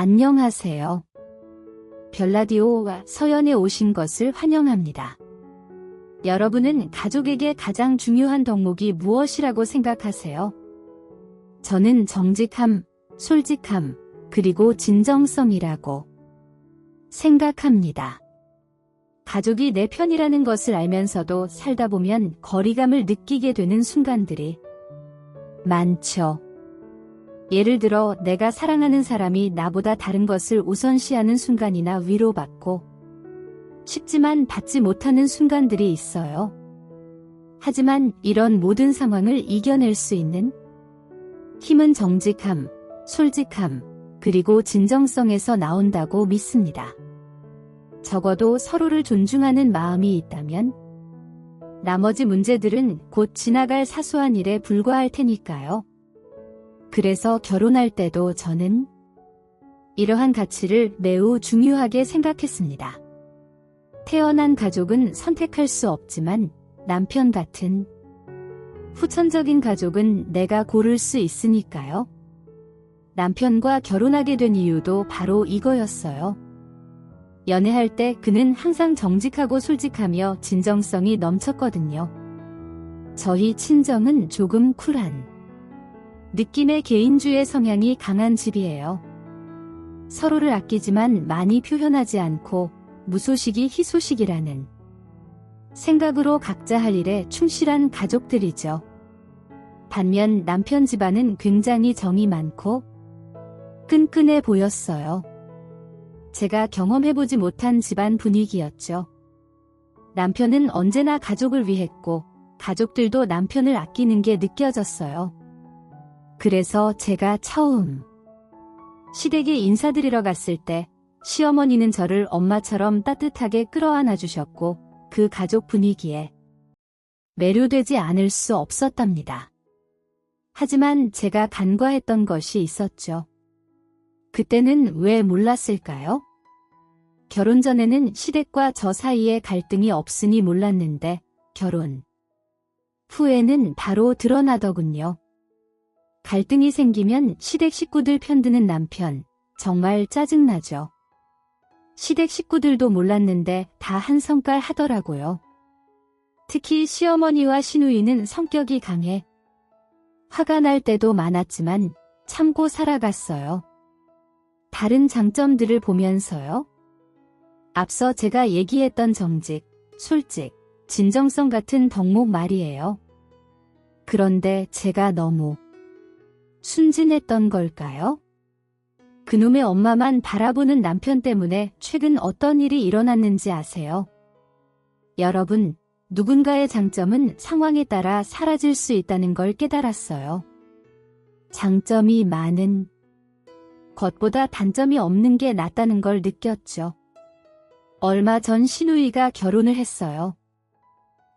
안녕하세요. 별라디오와 서연에 오신 것을 환영합니다. 여러분은 가족에게 가장 중요한 덕목이 무엇이라고 생각하세요? 저는 정직함, 솔직함, 그리고 진정성이라고 생각합니다. 가족이 내 편이라는 것을 알면서도 살다 보면 거리감을 느끼게 되는 순간들이 많죠. 예를 들어 내가 사랑하는 사람이 나보다 다른 것을 우선시하는 순간이나 위로받고 싶지만 받지 못하는 순간들이 있어요. 하지만 이런 모든 상황을 이겨낼 수 있는 힘은 정직함, 솔직함, 그리고 진정성에서 나온다고 믿습니다. 적어도 서로를 존중하는 마음이 있다면 나머지 문제들은 곧 지나갈 사소한 일에 불과할 테니까요. 그래서 결혼할 때도 저는 이러한 가치를 매우 중요하게 생각했습니다. 태어난 가족은 선택할 수 없지만 남편 같은 후천적인 가족은 내가 고를 수 있으니까요. 남편과 결혼하게 된 이유도 바로 이거였어요. 연애할 때 그는 항상 정직하고 솔직하며 진정성이 넘쳤거든요. 저희 친정은 조금 쿨한 느낌의 개인주의 성향이 강한 집이에요. 서로를 아끼지만 많이 표현하지 않고 무소식이 희소식이라는 생각으로 각자 할 일에 충실한 가족들이죠. 반면 남편 집안은 굉장히 정이 많고 끈끈해 보였어요. 제가 경험해보지 못한 집안 분위기였죠. 남편은 언제나 가족을 위했고 가족들도 남편을 아끼는 게 느껴졌어요. 그래서 제가 처음 시댁에 인사드리러 갔을 때 시어머니는 저를 엄마처럼 따뜻하게 끌어안아 주셨고 그 가족 분위기에 매료되지 않을 수 없었답니다. 하지만 제가 간과했던 것이 있었죠. 그때는 왜 몰랐을까요? 결혼 전에는 시댁과 저 사이에 갈등이 없으니 몰랐는데 결혼 후에는 바로 드러나더군요. 갈등이 생기면 시댁 식구들 편드는 남편, 정말 짜증나죠. 시댁 식구들도 몰랐는데 다 한 성깔 하더라고요. 특히 시어머니와 시누이는 성격이 강해 화가 날 때도 많았지만 참고 살아갔어요. 다른 장점들을 보면서요. 앞서 제가 얘기했던 정직, 솔직, 진정성 같은 덕목 말이에요. 그런데 제가 너무 순진했던 걸까요? 그놈의 엄마만 바라보는 남편 때문에 최근 어떤 일이 일어났는지 아세요? 여러분, 누군가의 장점은 상황에 따라 사라질 수 있다는 걸 깨달았어요. 장점이 많은 것보다 단점이 없는 게 낫다는 걸 느꼈죠. 얼마 전 시누이가 결혼을 했어요.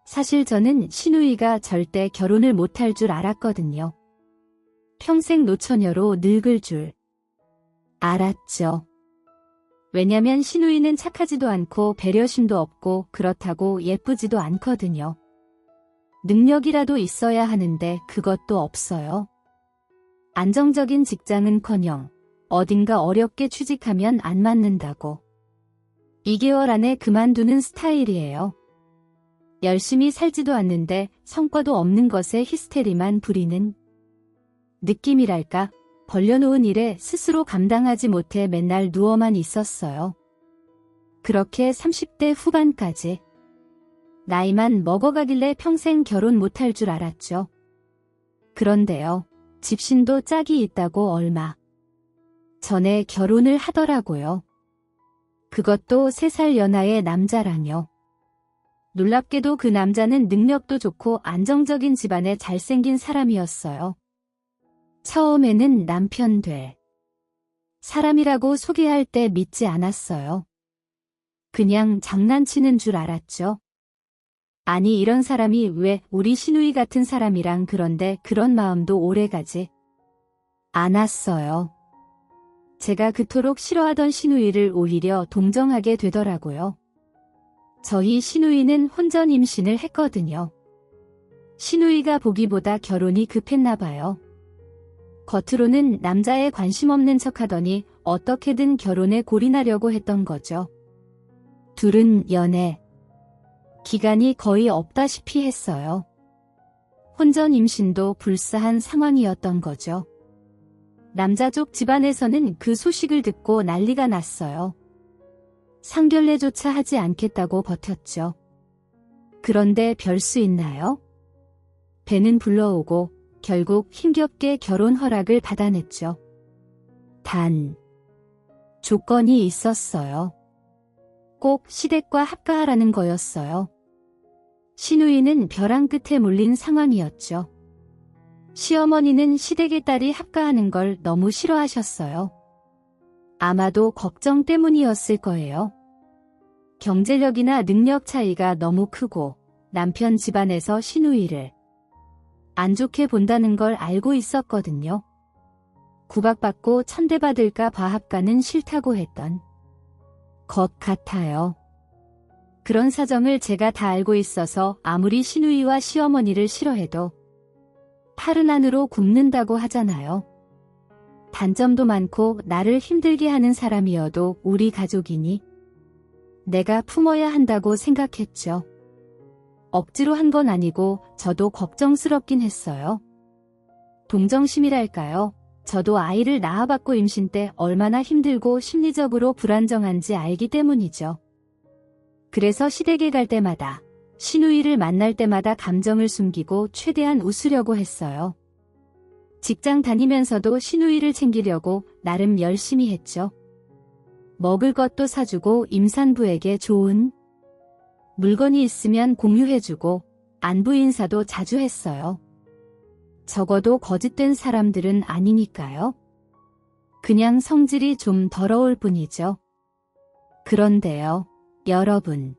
사실 저는 시누이가 절대 결혼을 못할 줄 알았거든요. 평생 노처녀로 늙을 줄 알았죠. 왜냐면 시누이는 착하지도 않고 배려심도 없고 그렇다고 예쁘지도 않거든요. 능력이라도 있어야 하는데 그것도 없어요. 안정적인 직장은커녕 어딘가 어렵게 취직하면 안 맞는다고 2개월 안에 그만두는 스타일이에요. 열심히 살지도 않는데 성과도 없는 것에 히스테리만 부리는 느낌이랄까? 벌려놓은 일에 스스로 감당하지 못해 맨날 누워만 있었어요. 그렇게 30대 후반까지 나이만 먹어가길래 평생 결혼 못할 줄 알았죠. 그런데요. 집신도 짝이 있다고 얼마 전에 결혼을 하더라고요. 그것도 3살 연하의 남자랑요. 놀랍게도 그 남자는 능력도 좋고 안정적인 집안에 잘생긴 사람이었어요. 처음에는 남편 될 사람이라고 소개할 때 믿지 않았어요. 그냥 장난치는 줄 알았죠. 아니 이런 사람이 왜 우리 시누이 같은 사람이랑 그런데 그런 마음도 오래가지 않았어요. 제가 그토록 싫어하던 시누이를 오히려 동정하게 되더라고요. 저희 시누이는 혼전 임신을 했거든요. 시누이가 보기보다 결혼이 급했나 봐요. 겉으로는 남자에 관심 없는 척하더니 어떻게든 결혼에 골인하려고 했던 거죠. 둘은 연애 기간이 거의 없다시피 했어요. 혼전 임신도 불사한 상황이었던 거죠. 남자쪽 집안에서는 그 소식을 듣고 난리가 났어요. 상견례조차 하지 않겠다고 버텼죠. 그런데 별 수 있나요? 배는 불러오고 결국 힘겹게 결혼 허락을 받아냈죠. 단, 조건이 있었어요. 꼭 시댁과 합가하라는 거였어요. 시누이는 벼랑 끝에 몰린 상황이었죠. 시어머니는 시댁의 딸이 합가하는 걸 너무 싫어하셨어요. 아마도 걱정 때문이었을 거예요. 경제력이나 능력 차이가 너무 크고 남편 집안에서 시누이를 안 좋게 본다는 걸 알고 있었거든요. 구박받고 천대받을까 봐 합가는 싫다고 했던 것 같아요. 그런 사정을 제가 다 알고 있어서 아무리 시누이와 시어머니를 싫어해도 팔은 안으로 굽는다고 하잖아요. 단점도 많고 나를 힘들게 하는 사람이어도 우리 가족이니 내가 품어야 한다고 생각했죠. 억지로 한 건 아니고 저도 걱정스럽긴 했어요. 동정심이랄까요? 저도 아이를 낳아받고 임신 때 얼마나 힘들고 심리적으로 불안정한지 알기 때문이죠. 그래서 시댁에 갈 때마다 시누이를 만날 때마다 감정을 숨기고 최대한 웃으려고 했어요. 직장 다니면서도 시누이를 챙기려고 나름 열심히 했죠. 먹을 것도 사주고 임산부에게 좋은 물건이 있으면 공유해주고 안부 인사도 자주 했어요. 적어도 거짓된 사람들은 아니니까요. 그냥 성질이 좀 더러울 뿐이죠. 그런데요, 여러분.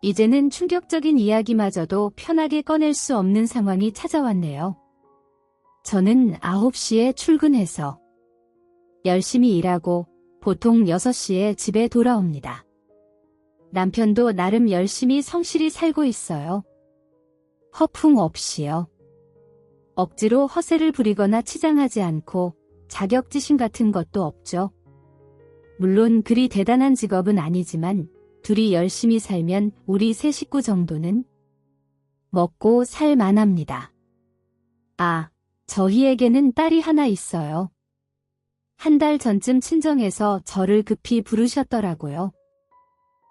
이제는 충격적인 이야기마저도 편하게 꺼낼 수 없는 상황이 찾아왔네요. 저는 9시에 출근해서 열심히 일하고 보통 6시에 집에 돌아옵니다. 남편도 나름 열심히 성실히 살고 있어요. 허풍 없이요. 억지로 허세를 부리거나 치장하지 않고 자격지심 같은 것도 없죠. 물론 그리 대단한 직업은 아니지만 둘이 열심히 살면 우리 세 식구 정도는 먹고 살 만합니다. 아, 저희에게는 딸이 하나 있어요. 한 달 전쯤 친정에서 저를 급히 부르셨더라고요.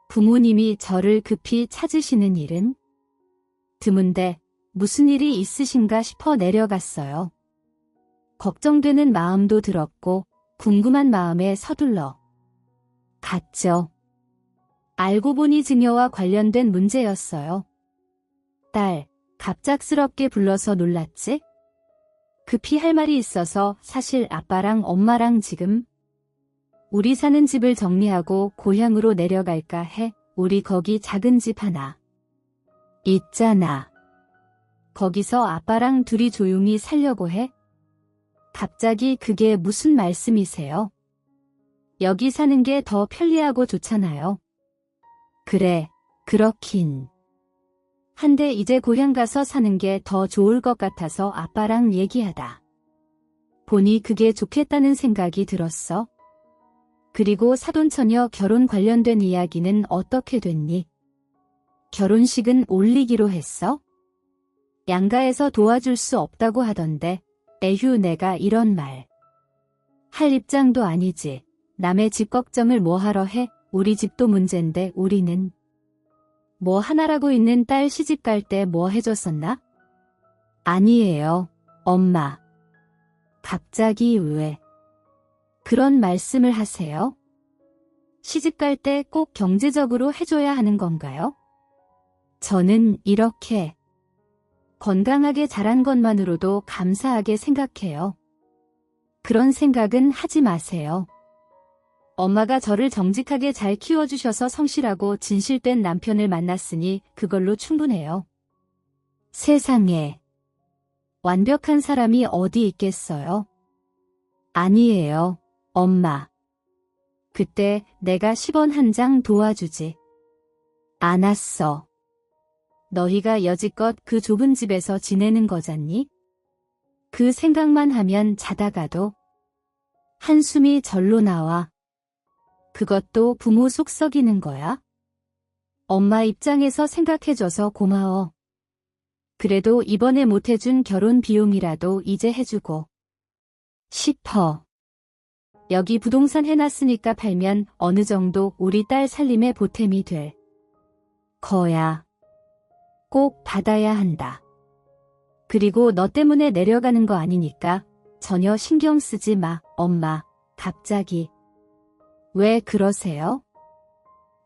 부모님이 저를 급히 찾으시는 일은 드문데 무슨 일이 있으신가 싶어 내려갔어요. 걱정되는 마음도 들었고 궁금한 마음에 서둘러 갔죠. 알고 보니 증여와 관련된 문제였어요. 딸, 갑작스럽게 불러서 놀랐지? 급히 할 말이 있어서 사실 아빠랑 엄마랑 지금 우리 사는 집을 정리하고 고향으로 내려갈까 해. 우리 거기 작은 집 하나 있잖아. 거기서 아빠랑 둘이 조용히 살려고 해. 갑자기 그게 무슨 말씀이세요? 여기 사는 게 더 편리하고 좋잖아요. 그래, 그렇긴 한데 이제 고향 가서 사는 게 더 좋을 것 같아서 아빠랑 얘기하다 보니 그게 좋겠다는 생각이 들었어. 그리고 사돈처녀 결혼 관련된 이야기는 어떻게 됐니? 결혼식은 올리기로 했어? 양가에서 도와줄 수 없다고 하던데 에휴 내가 이런 말 할 입장도 아니지. 남의 집 걱정을 뭐하러 해? 우리 집도 문제인데 우리는 뭐 하나라고 있는 딸 시집 갈 때 뭐 해줬었나? 아니에요, 엄마. 갑자기 왜 그런 말씀을 하세요? 시집 갈 때 꼭 경제적으로 해줘야 하는 건가요? 저는 이렇게 건강하게 자란 것만으로도 감사하게 생각해요. 그런 생각은 하지 마세요. 엄마가 저를 정직하게 잘 키워주셔서 성실하고 진실된 남편을 만났으니 그걸로 충분해요. 세상에 완벽한 사람이 어디 있겠어요? 아니에요, 엄마. 그때 내가 10원 한 장 도와주지 않았어. 너희가 여지껏 그 좁은 집에서 지내는 거잖니? 그 생각만 하면 자다가도 한숨이 절로 나와. 그것도 부모 속 썩이는 거야? 엄마 입장에서 생각해줘서 고마워. 그래도 이번에 못해준 결혼 비용이라도 이제 해주고 싶어. 여기 부동산 해놨으니까 팔면 어느 정도 우리 딸 살림에 보탬이 될 거야. 꼭 받아야 한다. 그리고 너 때문에 내려가는 거 아니니까 전혀 신경 쓰지 마, 엄마. 갑자기. 왜 그러세요?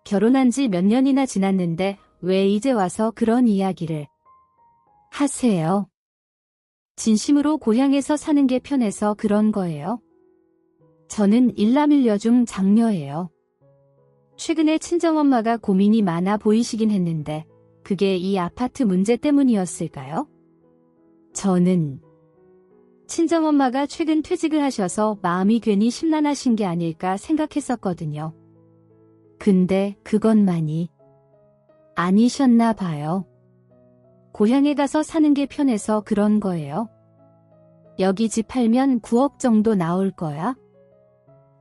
결혼한 지 몇 년이나 지났는데 왜 이제 와서 그런 이야기를 하세요? 진심으로 고향에서 사는 게 편해서 그런 거예요? 저는 일남일녀 중 장녀예요. 최근에 친정엄마가 고민이 많아 보이시긴 했는데 그게 이 아파트 문제 때문이었을까요? 저는 친정엄마가 최근 퇴직을 하셔서 마음이 괜히 심란하신 게 아닐까 생각했었거든요. 근데 그것만이 아니셨나 봐요. 고향에 가서 사는 게 편해서 그런 거예요. 여기 집 팔면 9억 정도 나올 거야.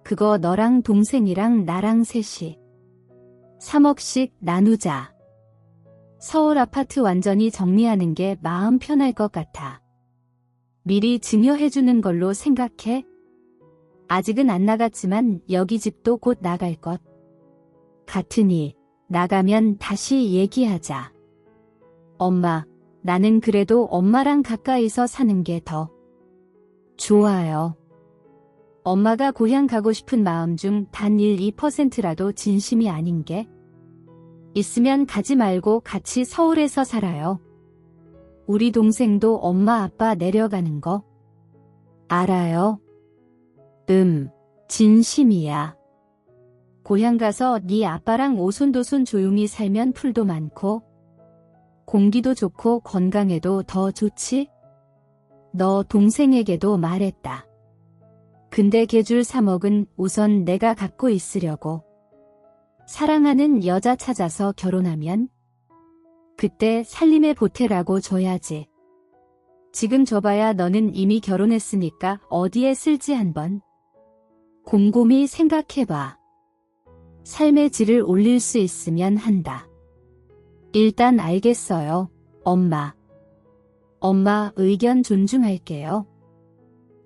그거 너랑 동생이랑 나랑 셋이 3억씩 나누자. 서울 아파트 완전히 정리하는 게 마음 편할 것 같아. 미리 증여해주는 걸로 생각해. 아직은 안 나갔지만 여기 집도 곧 나갈 것 같으니 나가면 다시 얘기하자. 엄마, 나는 그래도 엄마랑 가까이서 사는 게 더 좋아요. 엄마가 고향 가고 싶은 마음 중 단 1, 2%라도 진심이 아닌 게 있으면 가지 말고 같이 서울에서 살아요. 우리 동생도 엄마 아빠 내려가는 거 알아요? 진심이야. 고향 가서 네 아빠랑 오손도손 조용히 살면 풀도 많고 공기도 좋고 건강에도 더 좋지? 너 동생에게도 말했다. 근데 걔 줄 3억은 우선 내가 갖고 있으려고. 사랑하는 여자 찾아서 결혼하면 그때 살림에 보태라고 줘야지. 지금 줘봐야 너는 이미 결혼했으니까 어디에 쓸지 한번 곰곰이 생각해봐. 삶의 질을 올릴 수 있으면 한다. 일단 알겠어요, 엄마. 엄마 의견 존중할게요.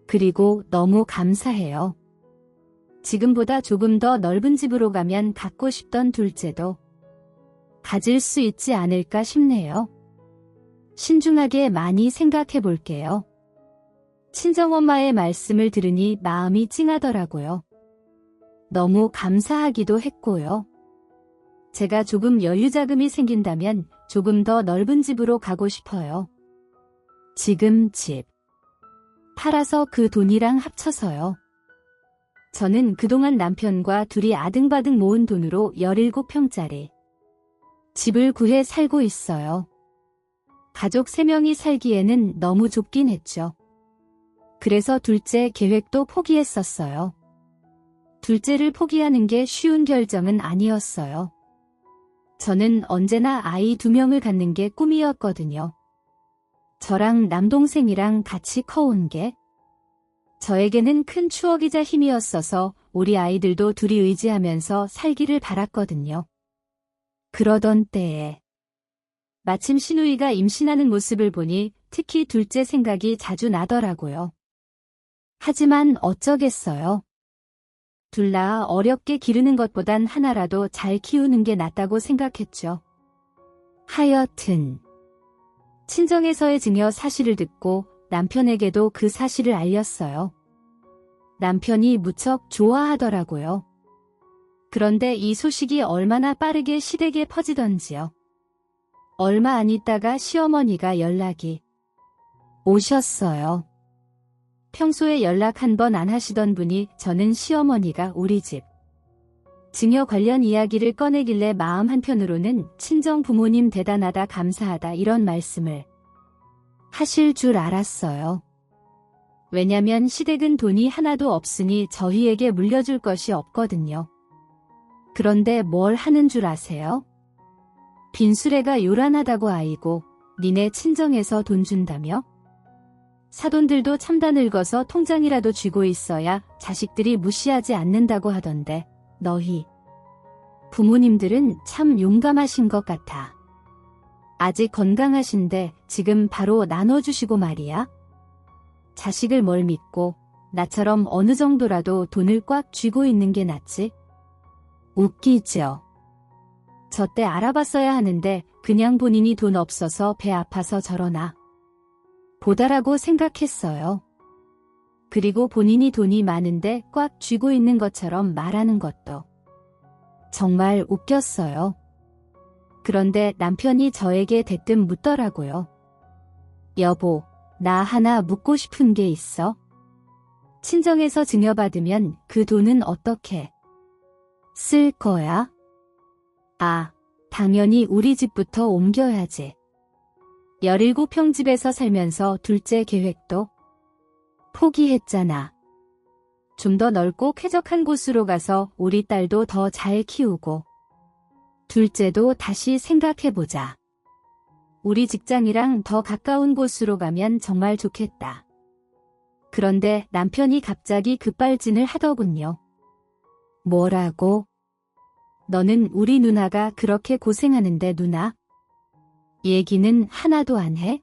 그리고 너무 감사해요. 지금보다 조금 더 넓은 집으로 가면 갖고 싶던 둘째도 가질 수 있지 않을까 싶네요. 신중하게 많이 생각해 볼게요. 친정엄마의 말씀을 들으니 마음이 찡하더라고요. 너무 감사하기도 했고요. 제가 조금 여유자금이 생긴다면 조금 더 넓은 집으로 가고 싶어요. 지금 집 팔아서 그 돈이랑 합쳐서요. 저는 그동안 남편과 둘이 아등바등 모은 돈으로 17평짜리 집을 구해 살고 있어요. 가족 3명이 살기에는 너무 좁긴 했죠. 그래서 둘째 계획도 포기했었어요. 둘째를 포기하는 게 쉬운 결정은 아니었어요. 저는 언제나 아이 2명을 갖는 게 꿈이었거든요. 저랑 남동생이랑 같이 커온 게 저에게는 큰 추억이자 힘이었어서 우리 아이들도 둘이 의지하면서 살기를 바랐거든요. 그러던 때에 마침 시누이가 임신하는 모습을 보니 특히 둘째 생각이 자주 나더라고요. 하지만 어쩌겠어요. 둘 다 어렵게 기르는 것보단 하나라도 잘 키우는 게 낫다고 생각했죠. 하여튼 친정에서의 증여 사실을 듣고 남편에게도 그 사실을 알렸어요. 남편이 무척 좋아하더라고요. 그런데 이 소식이 얼마나 빠르게 시댁에 퍼지던지요. 얼마 안 있다가 시어머니가 연락이 오셨어요. 평소에 연락 한 번 안 하시던 분이 저는 시어머니가 우리 집 증여 관련 이야기를 꺼내길래 마음 한편으로는 친정 부모님 대단하다 감사하다 이런 말씀을 하실 줄 알았어요. 왜냐면 시댁은 돈이 하나도 없으니 저희에게 물려줄 것이 없거든요. 그런데 뭘 하는 줄 아세요? 빈수레가 요란하다고 아이고 니네 친정에서 돈 준다며? 사돈들도 참다 늙어서 통장이라도 쥐고 있어야 자식들이 무시하지 않는다고 하던데 너희 부모님들은 참 용감하신 것 같아. 아직 건강하신데 지금 바로 나눠주시고 말이야. 자식을 뭘 믿고 나처럼 어느 정도라도 돈을 꽉 쥐고 있는 게 낫지. 웃기죠. 저 때 알아봤어야 하는데 그냥 본인이 돈 없어서 배 아파서 저러나 보다라고 생각했어요. 그리고 본인이 돈이 많은데 꽉 쥐고 있는 것처럼 말하는 것도 정말 웃겼어요. 그런데 남편이 저에게 대뜸 묻더라고요. 여보, 나 하나 묻고 싶은 게 있어. 친정에서 증여받으면 그 돈은 어떻게 쓸 거야? 아, 당연히 우리 집부터 옮겨야지. 17평 집에서 살면서 둘째 계획도 포기했잖아. 좀 더 넓고 쾌적한 곳으로 가서 우리 딸도 더 잘 키우고 둘째도 다시 생각해보자. 우리 직장이랑 더 가까운 곳으로 가면 정말 좋겠다. 그런데 남편이 갑자기 급발진을 하더군요. 뭐라고? 너는 우리 누나가 그렇게 고생하는데 누나? 얘기는 하나도 안 해?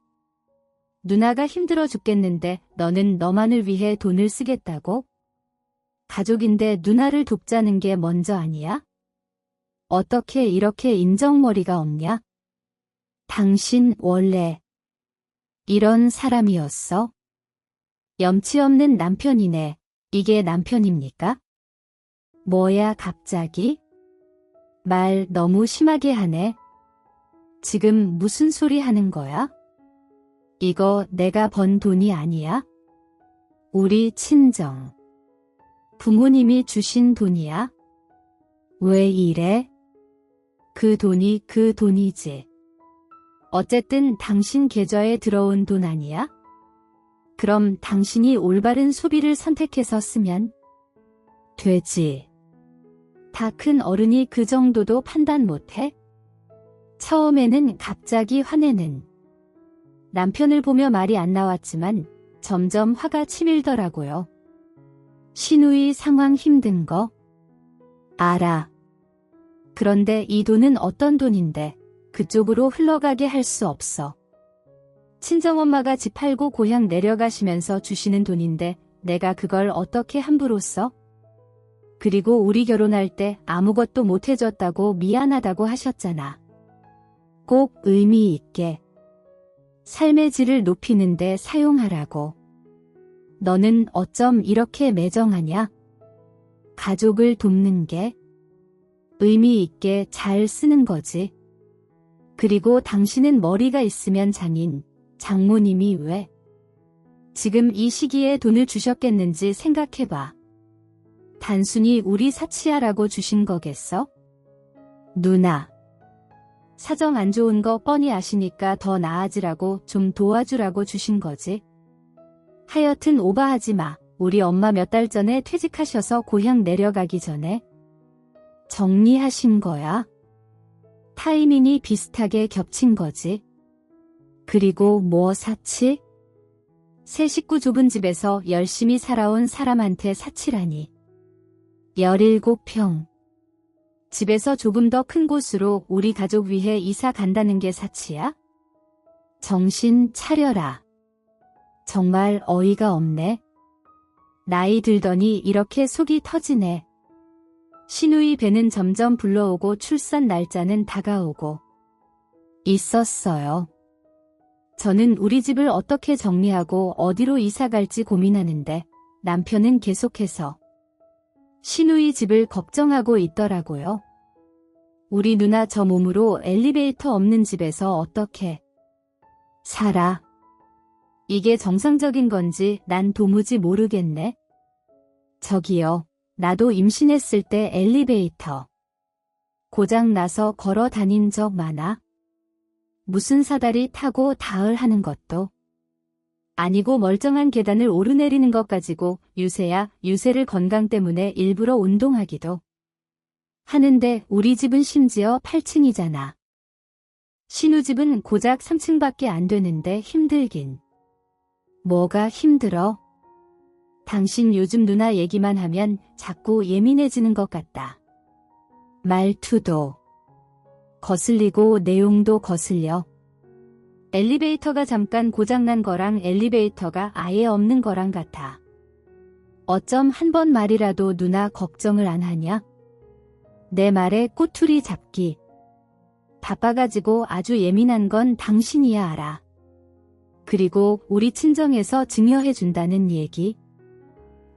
누나가 힘들어 죽겠는데 너는 너만을 위해 돈을 쓰겠다고? 가족인데 누나를 돕자는 게 먼저 아니야? 어떻게 이렇게 인정머리가 없냐? 당신 원래 이런 사람이었어? 염치 없는 남편이네. 이게 남편입니까? 뭐야 갑자기? 말 너무 심하게 하네. 지금 무슨 소리 하는 거야? 이거 내가 번 돈이 아니야? 우리 친정 부모님이 주신 돈이야? 왜 이래? 그 돈이 그 돈이지. 어쨌든 당신 계좌에 들어온 돈 아니야? 그럼 당신이 올바른 소비를 선택해서 쓰면 되지. 다 큰 어른이 그 정도도 판단 못해? 처음에는 갑자기 화내는 남편을 보며 말이 안 나왔지만 점점 화가 치밀더라고요. 시누이 상황 힘든 거 알아. 그런데 이 돈은 어떤 돈인데 그쪽으로 흘러가게 할 수 없어. 친정엄마가 집 팔고 고향 내려가시면서 주시는 돈인데 내가 그걸 어떻게 함부로 써? 그리고 우리 결혼할 때 아무것도 못 해줬다고 미안하다고 하셨잖아. 꼭 의미 있게 삶의 질을 높이는데 사용하라고. 너는 어쩜 이렇게 매정하냐? 가족을 돕는 게 의미 있게 잘 쓰는 거지. 그리고 당신은 머리가 있으면 장인, 장모님이 왜 지금 이 시기에 돈을 주셨겠는지 생각해봐. 단순히 우리 사치하라고 주신 거겠어? 누나. 사정 안 좋은 거 뻔히 아시니까 더 나아지라고 좀 도와주라고 주신 거지. 하여튼 오바하지 마. 우리 엄마 몇 달 전에 퇴직하셔서 고향 내려가기 전에 정리하신 거야. 타이밍이 비슷하게 겹친 거지. 그리고 뭐 사치? 세 식구 좁은 집에서 열심히 살아온 사람한테 사치라니. 17평. 집에서 조금 더 큰 곳으로 우리 가족 위해 이사 간다는 게 사치야? 정신 차려라. 정말 어이가 없네. 나이 들더니 이렇게 속이 터지네. 시누이 배는 점점 불러오고 출산 날짜는 다가오고 있었어요. 저는 우리 집을 어떻게 정리하고 어디로 이사 갈지 고민하는데 남편은 계속해서 시누이 집을 걱정하고 있더라고요. 우리 누나 저 몸으로 엘리베이터 없는 집에서 어떻게 살아? 이게 정상적인 건지 난 도무지 모르겠네. 저기요, 나도 임신했을 때 엘리베이터 고장 나서 걸어 다닌 적 많아? 무슨 사다리 타고 다을 하는 것도 아니고 멀쩡한 계단을 오르내리는 것 가지고 유세야 유세를 건강 때문에 일부러 운동하기도 하는데 우리 집은 심지어 8층이잖아. 신우집은 고작 3층밖에 안 되는데 힘들긴 뭐가 힘들어? 당신 요즘 누나 얘기만 하면 자꾸 예민해지는 것 같다. 말투도 거슬리고 내용도 거슬려. 엘리베이터가 잠깐 고장난 거랑 엘리베이터가 아예 없는 거랑 같아. 어쩜 한 번 말이라도 누나 걱정을 안 하냐? 내 말에 꼬투리 잡기. 바빠가지고 아주 예민한 건 당신이야 알아. 그리고 우리 친정에서 증여해준다는 얘기.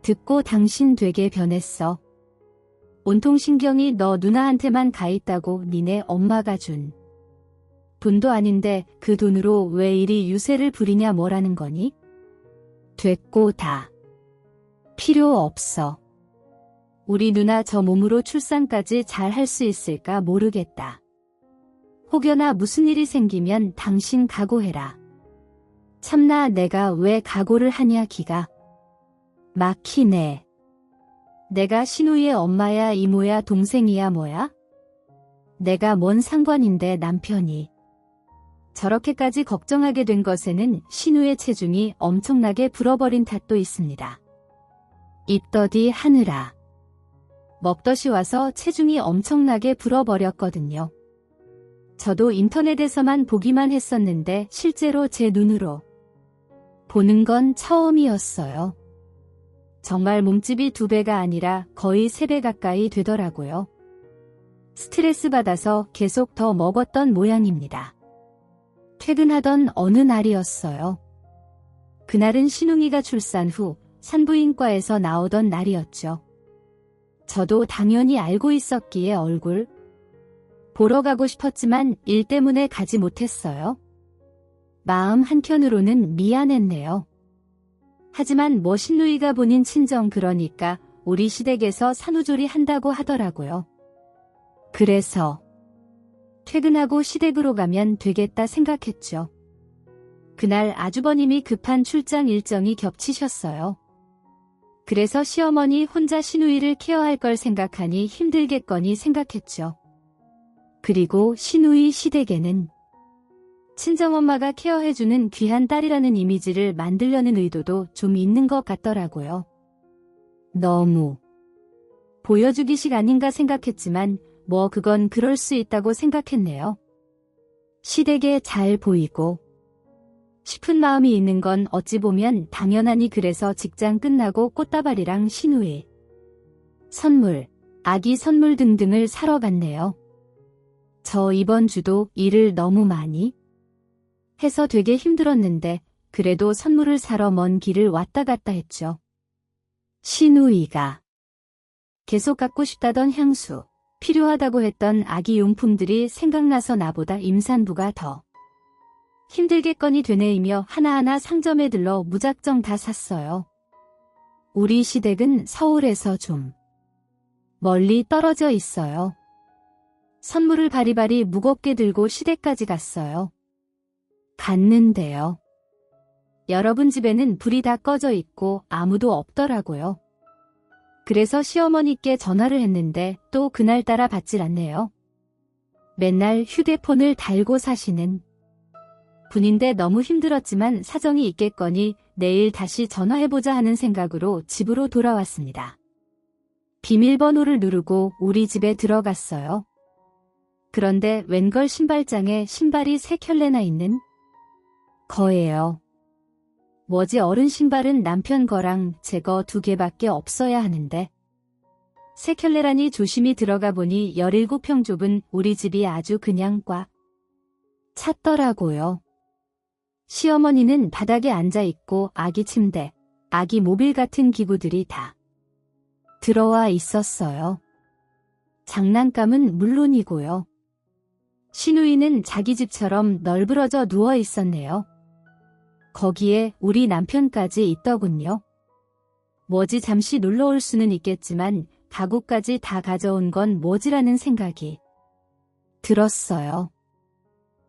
듣고 당신 되게 변했어. 온통 신경이 너 누나한테만 가 있다고 니네 엄마가 준. 돈도 아닌데 그 돈으로 왜 이리 유세를 부리냐 뭐라는 거니? 됐고 다. 필요 없어. 우리 누나 저 몸으로 출산까지 잘 할 수 있을까 모르겠다. 혹여나 무슨 일이 생기면 당신 각오해라. 참나 내가 왜 각오를 하냐 기가 막히네. 내가 신우이의 엄마야 이모야 동생이야 뭐야? 내가 뭔 상관인데 남편이. 저렇게까지 걱정하게 된 것에는 신우의 체중이 엄청나게 불어버린 탓도 있습니다. 입더디 하느라. 먹덧이 와서 체중이 엄청나게 불어버렸거든요. 저도 인터넷에서만 보기만 했었는데 실제로 제 눈으로 보는 건 처음이었어요. 정말 몸집이 2배가 아니라 거의 3배 가까이 되더라고요. 스트레스 받아서 계속 더 먹었던 모양입니다. 퇴근하던 어느 날이었어요. 그날은 신웅이가 출산 후 산부인과에서 나오던 날이었죠. 저도 당연히 알고 있었기에 얼굴 보러 가고 싶었지만 일 때문에 가지 못했어요. 마음 한켠으로는 미안했네요. 하지만 뭐 신우이가 본인 친정 그러니까 우리 시댁에서 산후조리 한다고 하더라고요. 그래서 퇴근하고 시댁으로 가면 되겠다 생각했죠. 그날 아주버님이 급한 출장 일정이 겹치셨어요. 그래서 시어머니 혼자 신우이를 케어할 걸 생각하니 힘들겠거니 생각했죠. 그리고 신우이 시댁에는 친정엄마가 케어해주는 귀한 딸이라는 이미지를 만들려는 의도도 좀 있는 것 같더라고요. 너무 보여주기식 아닌가 생각했지만 뭐 그건 그럴 수 있다고 생각했네요. 시댁에 잘 보이고 싶은 마음이 있는 건 어찌 보면 당연하니 그래서 직장 끝나고 꽃다발이랑 신우이, 선물, 아기 선물 등등을 사러 갔네요. 저 이번 주도 일을 너무 많이 해서 되게 힘들었는데 그래도 선물을 사러 먼 길을 왔다 갔다 했죠. 신우이가 계속 갖고 싶다던 향수, 필요하다고 했던 아기 용품들이 생각나서 나보다 임산부가 더 힘들겠거니 되뇌이며 하나하나 상점에 들러 무작정 다 샀어요. 우리 시댁은 서울에서 좀 멀리 떨어져 있어요. 선물을 바리바리 무겁게 들고 시댁까지 갔어요. 갔는데요. 여러분 집에는 불이 다 꺼져 있고 아무도 없더라고요. 그래서 시어머니께 전화를 했는데 또 그날따라 받질 않네요. 맨날 휴대폰을 달고 사시는 분인데 너무 힘들었지만 사정이 있겠거니 내일 다시 전화해보자 하는 생각으로 집으로 돌아왔습니다. 비밀번호를 누르고 우리 집에 들어갔어요. 그런데 웬걸 신발장에 신발이 3켤레나 있는 거예요. 뭐지 어른 신발은 남편 거랑 제 거 2개밖에 없어야 하는데 3켤레라니 조심히 들어가 보니 17평 좁은 우리 집이 아주 그냥 꽉 찼더라고요. 시어머니는 바닥에 앉아있고 아기 침대, 아기 모빌 같은 기구들이 다 들어와 있었어요. 장난감은 물론이고요. 신우이는 자기 집처럼 널브러져 누워 있었네요. 거기에 우리 남편까지 있더군요. 뭐지 잠시 놀러 올 수는 있겠지만 가구까지 다 가져온 건 뭐지라는 생각이 들었어요.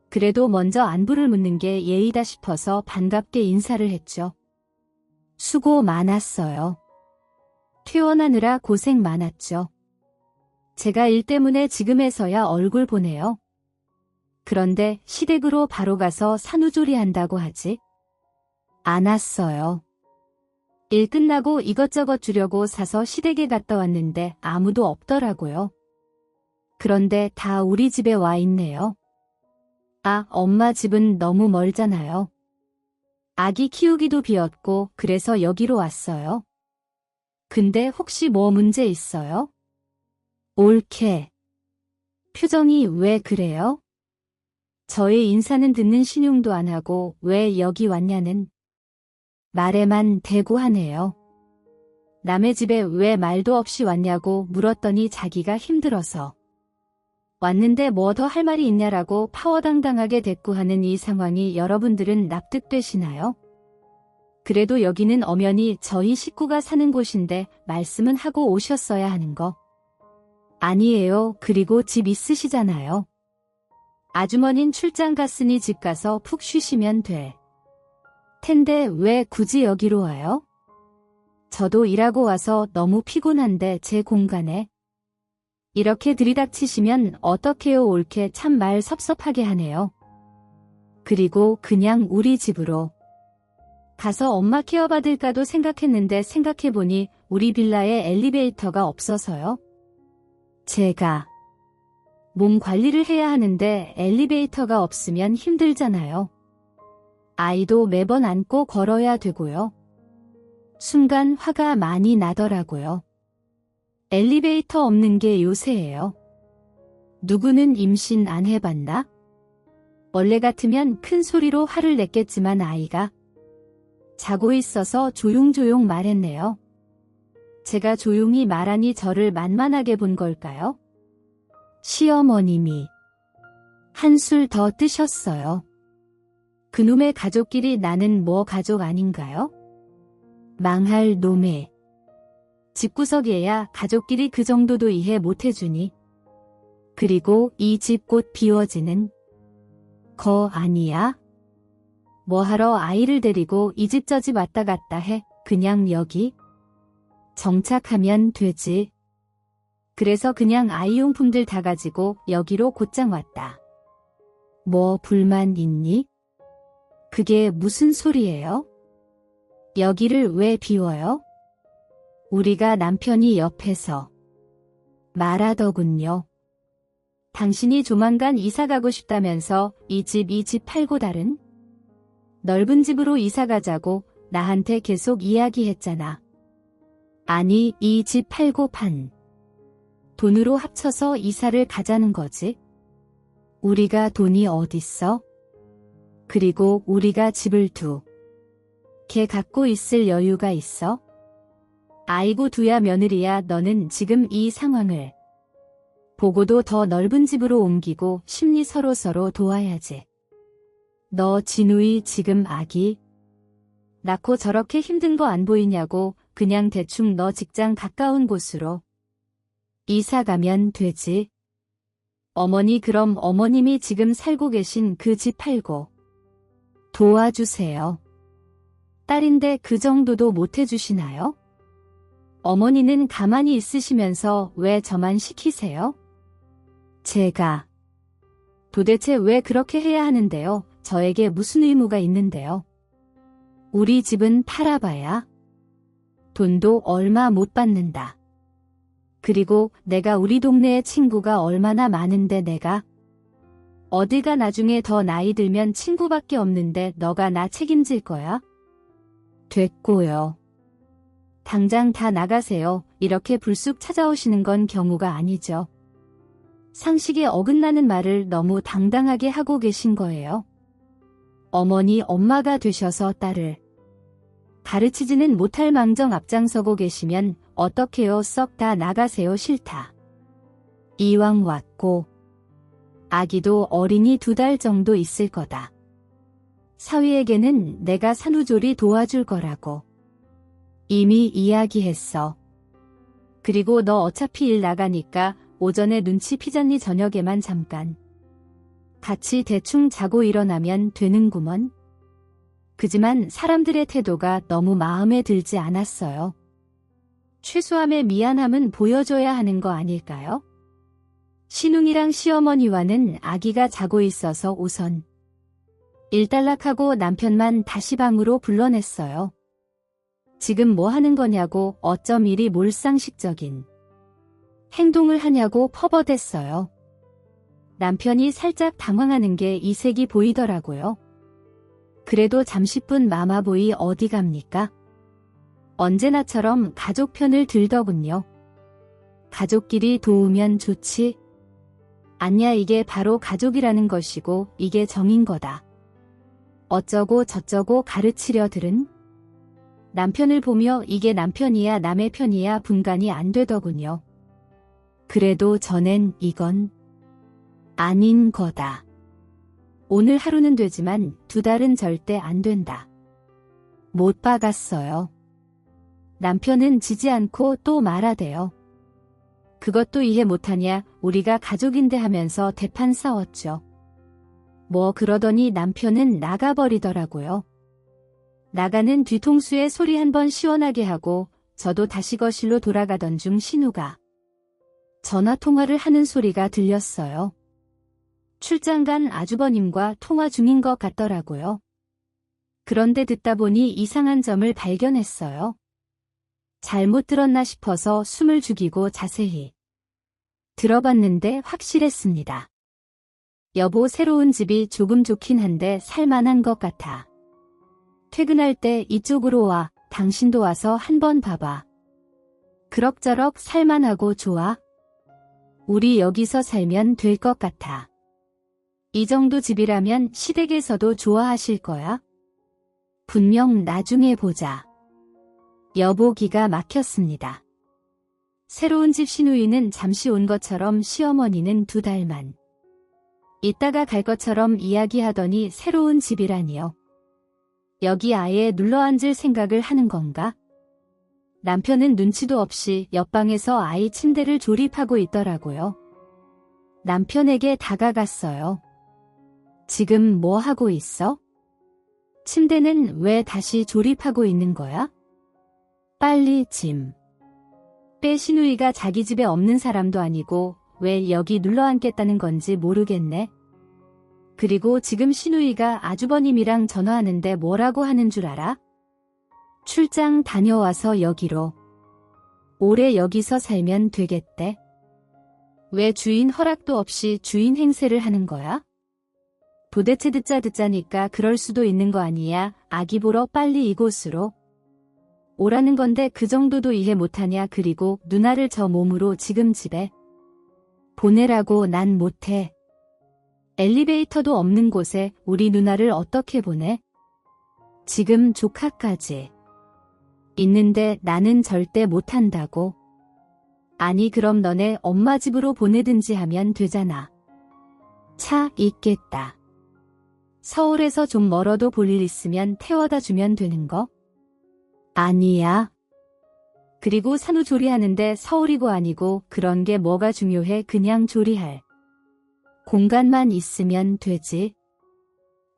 그래도 먼저 안부를 묻는 게 예의다 싶어서 반갑게 인사를 했죠. 수고 많았어요. 퇴원하느라 고생 많았죠. 제가 일 때문에 지금에서야 얼굴 보네요. 그런데 시댁으로 바로 가서 산후조리 한다고 하지? 안 왔어요. 일 끝나고 이것저것 주려고 사서 시댁에 갔다 왔는데 아무도 없더라고요. 그런데 다 우리 집에 와 있네요. 아, 엄마 집은 너무 멀잖아요. 아기 키우기도 비었고 그래서 여기로 왔어요. 근데 혹시 뭐 문제 있어요? 옳게. 표정이 왜 그래요? 저의 인사는 듣는 신용도 안 하고 왜 여기 왔냐는 말에만 대고 하네요. 남의 집에 왜 말도 없이 왔냐고 물었더니 자기가 힘들어서 왔는데 뭐 더 할 말이 있냐라고 파워당당하게 대꾸하는 이 상황이 여러분들은 납득되시나요? 그래도 여기는 엄연히 저희 식구가 사는 곳인데 말씀은 하고 오셨어야 하는 거. 아니에요. 그리고 집 있으시잖아요. 아주머닌 출장 갔으니 집 가서 푹 쉬시면 돼. 텐데 왜 굳이 여기로 와요? 저도 일하고 와서 너무 피곤한데 제 공간에 이렇게 들이닥치시면 어떡해요. 옳게 참 말 섭섭하게 하네요. 그리고 그냥 우리 집으로 가서 엄마 케어 받을까도 생각했는데 생각해보니 우리 빌라에 엘리베이터가 없어서요. 제가 몸 관리를 해야 하는데 엘리베이터가 없으면 힘들잖아요. 아이도 매번 안고 걸어야 되고요. 순간 화가 많이 나더라고요. 엘리베이터 없는 게 요새예요. 누구는 임신 안 해봤나? 원래 같으면 큰 소리로 화를 냈겠지만 아이가 자고 있어서 조용조용 말했네요. 제가 조용히 말하니 저를 만만하게 본 걸까요? 시어머님이 한술 더 뜨셨어요. 그놈의 가족끼리 나는 뭐 가족 아닌가요? 망할 놈의 집구석이야 가족끼리 그 정도도 이해 못해주니. 그리고 이 집 곧 비워지는 거 아니야? 뭐하러 아이를 데리고 이 집 저 집 왔다 갔다 해. 그냥 여기 정착하면 되지. 그래서 그냥 아이용품들 다 가지고 여기로 곧장 왔다. 뭐 불만 있니? 그게 무슨 소리예요? 여기를 왜 비워요? 우리가 남편이 옆에서 말하더군요. 당신이 조만간 이사 가고 싶다면서 이 집 팔고 다른 넓은 집으로 이사 가자고 나한테 계속 이야기했잖아. 아니, 이 집 팔고 판 돈으로 합쳐서 이사를 가자는 거지. 우리가 돈이 어딨어? 그리고 우리가 집을 두 개 갖고 있을 여유가 있어? 아이고 두야 며느리야 너는 지금 이 상황을 보고도 더 넓은 집으로 옮기고 심리 서로서로 도와야지. 너 진우이 지금 아기 낳고 저렇게 힘든 거 안 보이냐고. 그냥 대충 너 직장 가까운 곳으로 이사 가면 되지. 어머니 그럼 어머님이 지금 살고 계신 그 집 팔고 도와주세요. 딸인데 그 정도도 못 해주시나요? 어머니는 가만히 있으시면서 왜 저만 시키세요? 제가 도대체 왜 그렇게 해야 하는데요? 저에게 무슨 의무가 있는데요? 우리 집은 팔아봐야 돈도 얼마 못 받는다. 그리고 내가 우리 동네에 친구가 얼마나 많은데 내가 어디가 나중에 더 나이 들면 친구밖에 없는데 너가 나 책임질 거야? 됐고요. 당장 다 나가세요. 이렇게 불쑥 찾아오시는 건 경우가 아니죠. 상식에 어긋나는 말을 너무 당당하게 하고 계신 거예요. 어머니 엄마가 되셔서 딸을 가르치지는 못할 망정 앞장서고 계시면 어떡해요. 썩 다 나가세요. 싫다. 이왕 왔고 아기도 어린이 2달 정도 있을 거다. 사위에게는 내가 산후조리 도와줄 거라고 이미 이야기했어. 그리고 너 어차피 일 나가니까 오전에 눈치 피잖니. 저녁에만 잠깐 같이 대충 자고 일어나면 되는구먼. 그지만 사람들의 태도가 너무 마음에 들지 않았어요. 최소함의 미안함은 보여줘야 하는 거 아닐까요? 신웅이랑 시어머니와는 아기가 자고 있어서 우선 일단락하고 남편만 다시 방으로 불러냈어요. 지금 뭐 하는 거냐고 어쩜 이리 몰상식적인 행동을 하냐고 퍼버댔어요. 남편이 살짝 당황하는 게 이색이 보이더라고요. 그래도 잠시뿐 마마보이 어디 갑니까? 언제나처럼 가족 편을 들더군요. 가족끼리 도우면 좋지. 아냐 이게 바로 가족이라는 것이고 이게 정인 거다. 어쩌고 저쩌고 가르치려 들은 남편을 보며 이게 남편이야 남의 편이야 분간이 안 되더군요. 그래도 전엔 이건 아닌 거다. 오늘 하루는 되지만 2달은 절대 안 된다. 못 박았어요. 남편은 지지 않고 또 말하대요. 그것도 이해 못하냐 우리가 가족인데 하면서 대판 싸웠죠. 뭐 그러더니 남편은 나가버리더라고요. 나가는 뒤통수에 소리 한번 시원하게 하고 저도 다시 거실로 돌아가던 중 신우가 전화통화를 하는 소리가 들렸어요. 출장 간 아주버님과 통화 중인 것 같더라고요. 그런데 듣다 보니 이상한 점을 발견했어요. 잘못 들었나 싶어서 숨을 죽이고 자세히 들어봤는데 확실했습니다. 여보 새로운 집이 조금 좋긴 한데 살만한 것 같아. 퇴근할 때 이쪽으로 와. 당신도 와서 한번 봐봐. 그럭저럭 살만하고 좋아. 우리 여기서 살면 될 것 같아. 이 정도 집이라면 시댁에서도 좋아하실 거야. 분명 나중에 보자. 여보 기가 막혔습니다. 새로운 집 시누이는 잠시 온 것처럼 시어머니는 2달만 있다가 갈 것처럼 이야기하더니 새로운 집이라니요. 여기 아예 눌러앉을 생각을 하는 건가? 남편은 눈치도 없이 옆방에서 아이 침대를 조립하고 있더라고요. 남편에게 다가갔어요. 지금 뭐 하고 있어? 침대는 왜 다시 조립하고 있는 거야? 빨리 짐 빼. 시누이가 자기 집에 없는 사람도 아니고 왜 여기 눌러앉겠다는 건지 모르겠네. 그리고 지금 시누이가 아주버님이랑 전화하는데 뭐라고 하는 줄 알아? 출장 다녀와서 여기로. 오래 여기서 살면 되겠대. 왜 주인 허락도 없이 주인 행세를 하는 거야? 도대체 듣자니까 그럴 수도 있는 거 아니야. 아기 보러 빨리 이곳으로 오라는 건데 그 정도도 이해 못하냐. 그리고 누나를 저 몸으로 지금 집에 보내라고. 난 못해. 엘리베이터도 없는 곳에 우리 누나를 어떻게 보내? 지금 조카까지 있는데 나는 절대 못한다고. 아니 그럼 너네 엄마 집으로 보내든지 하면 되잖아. 차 있겠다. 서울에서 좀 멀어도 볼 일 있으면 태워다 주면 되는 거? 아니야. 그리고 산후조리하는데 서울이고 아니고 그런 게 뭐가 중요해. 그냥 조리할 공간만 있으면 되지.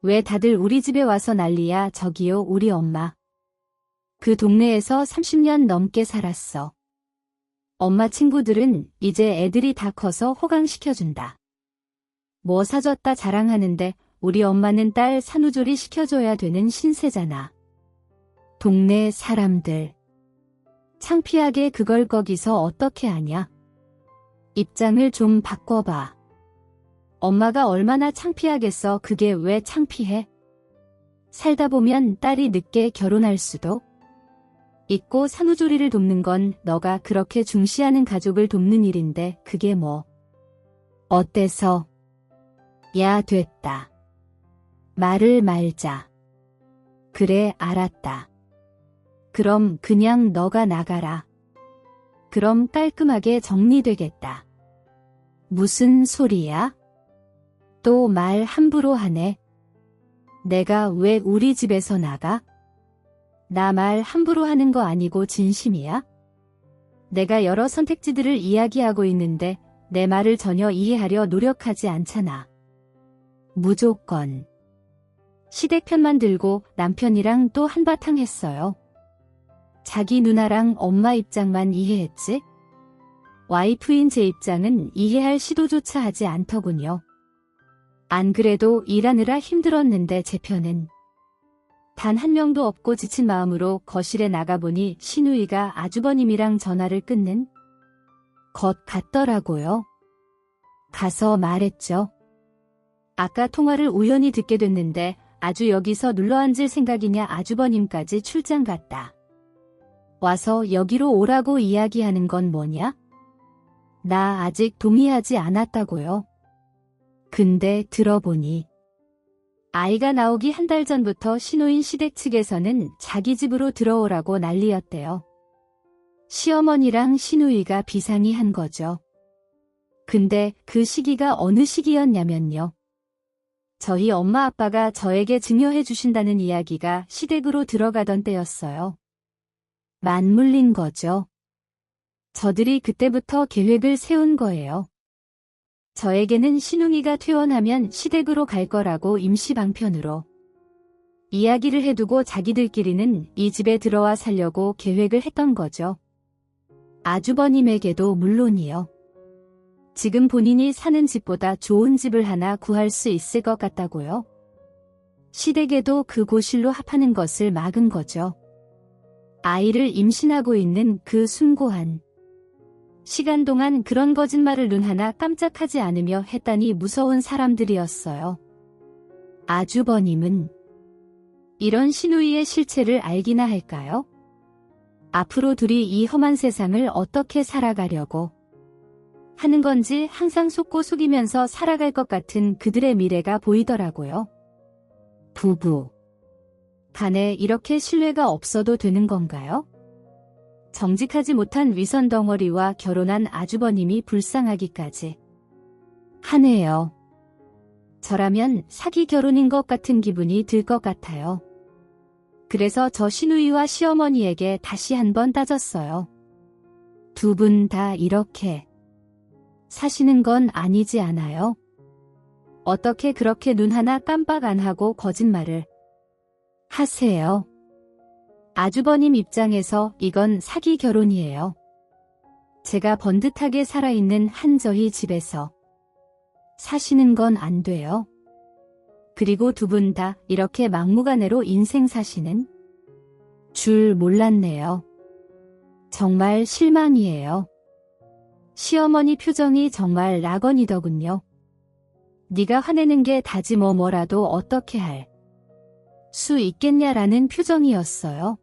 왜 다들 우리 집에 와서 난리야. 저기요 우리 엄마. 그 동네에서 30년 넘게 살았어. 엄마 친구들은 이제 애들이 다 커서 호강시켜준다. 뭐 사줬다 자랑하는데 우리 엄마는 딸 산후조리 시켜줘야 되는 신세잖아. 동네 사람들. 창피하게 그걸 거기서 어떻게 하냐. 입장을 좀 바꿔봐. 엄마가 얼마나 창피하겠어. 그게 왜 창피해? 살다 보면 딸이 늦게 결혼할 수도 있고 산후조리를 돕는 건 너가 그렇게 중시하는 가족을 돕는 일인데 그게 뭐 어때서? 야 됐다. 말을 말자. 그래 알았다. 그럼 그냥 너가 나가라. 그럼 깔끔하게 정리되겠다. 무슨 소리야? 또 말 함부로 하네. 내가 왜 우리 집에서 나가? 나 말 함부로 하는 거 아니고 진심이야? 내가 여러 선택지들을 이야기하고 있는데 내 말을 전혀 이해하려 노력하지 않잖아. 무조건. 시댁 편만 들고 남편이랑 또 한바탕 했어요. 자기 누나랑 엄마 입장만 이해했지? 와이프인 제 입장은 이해할 시도조차 하지 않더군요. 안 그래도 일하느라 힘들었는데 제 편은 단 한 명도 없고 지친 마음으로 거실에 나가보니 시누이가 아주버님이랑 전화를 끊는 것 같더라고요. 가서 말했죠. 아까 통화를 우연히 듣게 됐는데 아주 여기서 눌러앉을 생각이냐 아주버님까지 출장 갔다. 와서 여기로 오라고 이야기하는 건 뭐냐? 나 아직 동의하지 않았다고요. 근데 들어보니 아이가 나오기 한 달 전부터 시노인 시댁 측에서는 자기 집으로 들어오라고 난리였대요. 시어머니랑 시누이가 비상이 한 거죠. 근데 그 시기가 어느 시기였냐면요. 저희 엄마 아빠가 저에게 증여해 주신다는 이야기가 시댁으로 들어가던 때였어요. 맞물린 거죠. 저들이 그때부터 계획을 세운 거예요. 저에게는 신웅이가 퇴원하면 시댁으로 갈 거라고 임시 방편으로 이야기를 해두고 자기들끼리는 이 집에 들어와 살려고 계획을 했던 거죠. 아주버님에게도 물론이요. 지금 본인이 사는 집보다 좋은 집을 하나 구할 수 있을 것 같다고요. 시댁에도 그 고실로 합하는 것을 막은 거죠. 아이를 임신하고 있는 그 숭고한 시간 동안 그런 거짓말을 눈 하나 깜짝하지 않으며 했다니 무서운 사람들이었어요. 아주버님은 이런 시누이의 실체를 알기나 할까요? 앞으로 둘이 이 험한 세상을 어떻게 살아가려고 하는 건지 항상 속고 속이면서 살아갈 것 같은 그들의 미래가 보이더라고요. 부부 간에 이렇게 신뢰가 없어도 되는 건가요? 정직하지 못한 위선 덩어리와 결혼한 아주버님이 불쌍하기까지 하네요. 저라면 사기 결혼인 것 같은 기분이 들 것 같아요. 그래서 저 시누이와 시어머니에게 다시 한번 따졌어요. 두 분 다 이렇게 사시는 건 아니지 않아요? 어떻게 그렇게 눈 하나 깜빡 안 하고 거짓말을 하세요? 아주버님 입장에서 이건 사기 결혼이에요. 제가 번듯하게 살아있는 한저희 집에서 사시는 건 안 돼요. 그리고 두 분 다 이렇게 막무가내로 인생 사시는 줄 몰랐네요. 정말 실망이에요. 시어머니 표정이 정말 낙원이더군요. 네가 화내는 게 다지 뭐라도 어떻게 할 수 있겠냐라는 표정이었어요.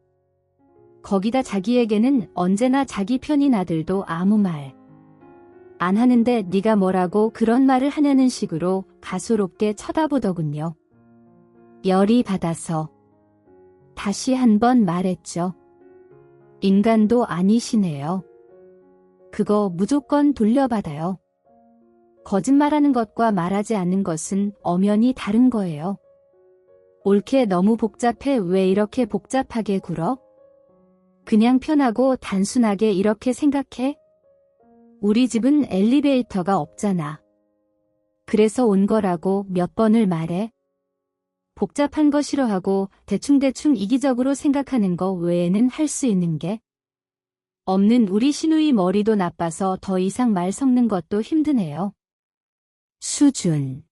거기다 자기에게는 언제나 자기 편인 아들도 아무 말 안 하는데 네가 뭐라고 그런 말을 하냐는 식으로 가소롭게 쳐다보더군요. 열이 받아서 다시 한번 말했죠. 인간도 아니시네요. 그거 무조건 돌려받아요. 거짓말하는 것과 말하지 않는 것은 엄연히 다른 거예요. 옳게 너무 복잡해 왜 이렇게 복잡하게 굴어? 그냥 편하고 단순하게 이렇게 생각해? 우리 집은 엘리베이터가 없잖아. 그래서 온 거라고 몇 번을 말해? 복잡한 거 싫어하고 대충대충 이기적으로 생각하는 거 외에는 할 수 있는 게 없는 우리 시누이 머리도 나빠서 더 이상 말 섞는 것도 힘드네요. 수준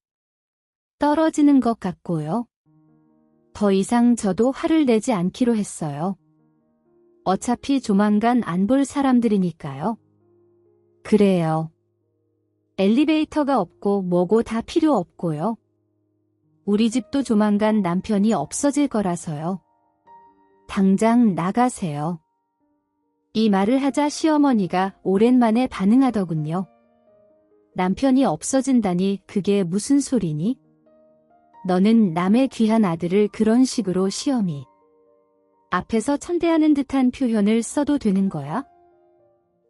떨어지는 것 같고요. 더 이상 저도 화를 내지 않기로 했어요. 어차피 조만간 안 볼 사람들이니까요. 그래요. 엘리베이터가 없고 뭐고 다 필요 없고요. 우리 집도 조만간 남편이 없어질 거라서요. 당장 나가세요. 이 말을 하자 시어머니가 오랜만에 반응하더군요. 남편이 없어진다니 그게 무슨 소리니? 너는 남의 귀한 아들을 그런 식으로 시어미 앞에서 천대하는 듯한 표현을 써도 되는 거야?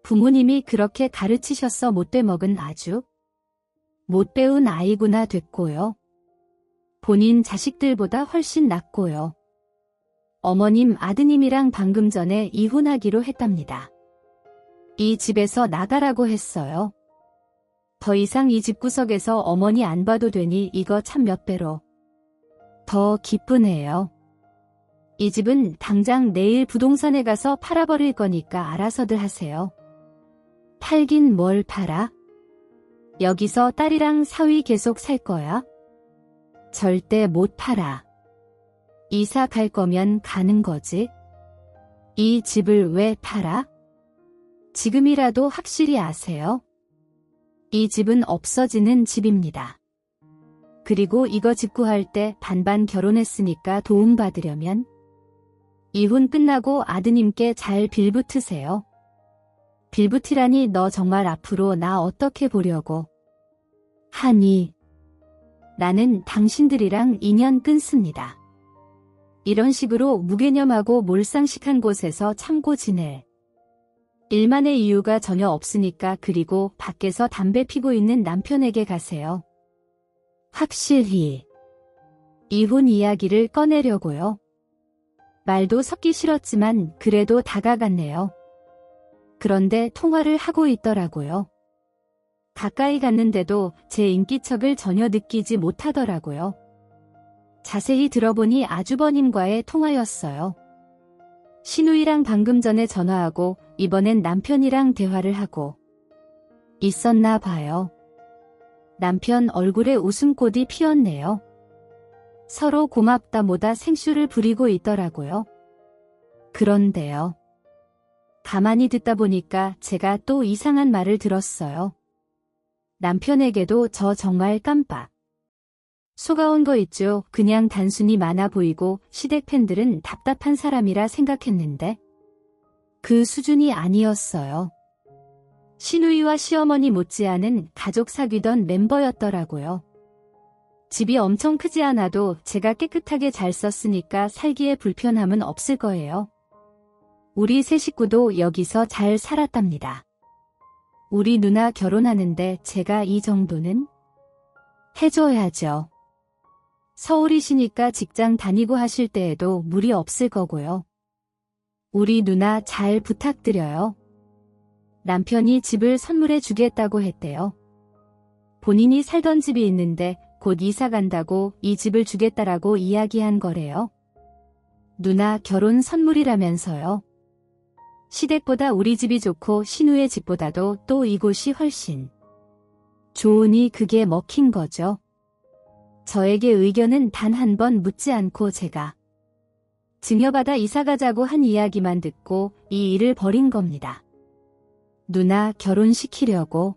부모님이 그렇게 가르치셔서 못돼 먹은 아주 못 배운 아이구나 됐고요. 본인 자식들보다 훨씬 낫고요. 어머님 아드님이랑 방금 전에 이혼하기로 했답니다. 이 집에서 나가라고 했어요. 더 이상 이 집구석에서 어머니 안 봐도 되니 이거 참 몇 배로 더 기쁘네요. 이 집은 당장 내일 부동산에 가서 팔아버릴 거니까 알아서들 하세요. 팔긴 뭘 팔아? 여기서 딸이랑 사위 계속 살 거야? 절대 못 팔아. 이사 갈 거면 가는 거지. 이 집을 왜 팔아? 지금이라도 확실히 아세요? 이 집은 없어지는 집입니다. 그리고 이거 직구할 때 반반 결혼했으니까 도움받으려면 이혼 끝나고 아드님께 잘 빌붙으세요. 빌붙이라니 너 정말 앞으로 나 어떻게 보려고 하니? 나는 당신들이랑 인연 끊습니다. 이런 식으로 무개념하고 몰상식한 곳에서 참고 지낼 일만의 이유가 전혀 없으니까 그리고 밖에서 담배 피고 있는 남편에게 가세요. 확실히 이혼 이야기를 꺼내려고요. 말도 섞기 싫었지만 그래도 다가갔네요. 그런데 통화를 하고 있더라고요. 가까이 갔는데도 제 인기척을 전혀 느끼지 못하더라고요. 자세히 들어보니 아주버님과의 통화였어요. 신우이랑 방금 전에 전화하고 이번엔 남편이랑 대화를 하고 있었나 봐요. 남편 얼굴에 웃음꽃이 피었네요. 서로 고맙다 뭐다 생쇼를 부리고 있더라고요. 그런데요. 가만히 듣다 보니까 제가 또 이상한 말을 들었어요. 남편에게도 저 정말 깜빡 속아온 거 있죠. 그냥 단순히 많아 보이고 시댁 팬들은 답답한 사람이라 생각했는데 그 수준이 아니었어요. 시누이와 시어머니 못지않은 가족 사귀던 멤버였더라고요. 집이 엄청 크지 않아도 제가 깨끗하게 잘 썼으니까 살기에 불편함은 없을 거예요. 우리 세 식구도 여기서 잘 살았답니다. 우리 누나 결혼하는데 제가 이 정도는 해줘야죠. 서울이시니까 직장 다니고 하실 때에도 무리 없을 거고요. 우리 누나 잘 부탁드려요. 남편이 집을 선물해 주겠다고 했대요. 본인이 살던 집이 있는데 곧 이사 간다고 이 집을 주겠다라고 이야기한 거래요. 누나 결혼 선물이라면서요. 시댁보다 우리 집이 좋고 신우의 집보다도 또 이곳이 훨씬 좋으니 그게 먹힌 거죠. 저에게 의견은 단 한 번 묻지 않고 제가 증여받아 이사가자고 한 이야기만 듣고 이 일을 벌인 겁니다. 누나 결혼시키려고.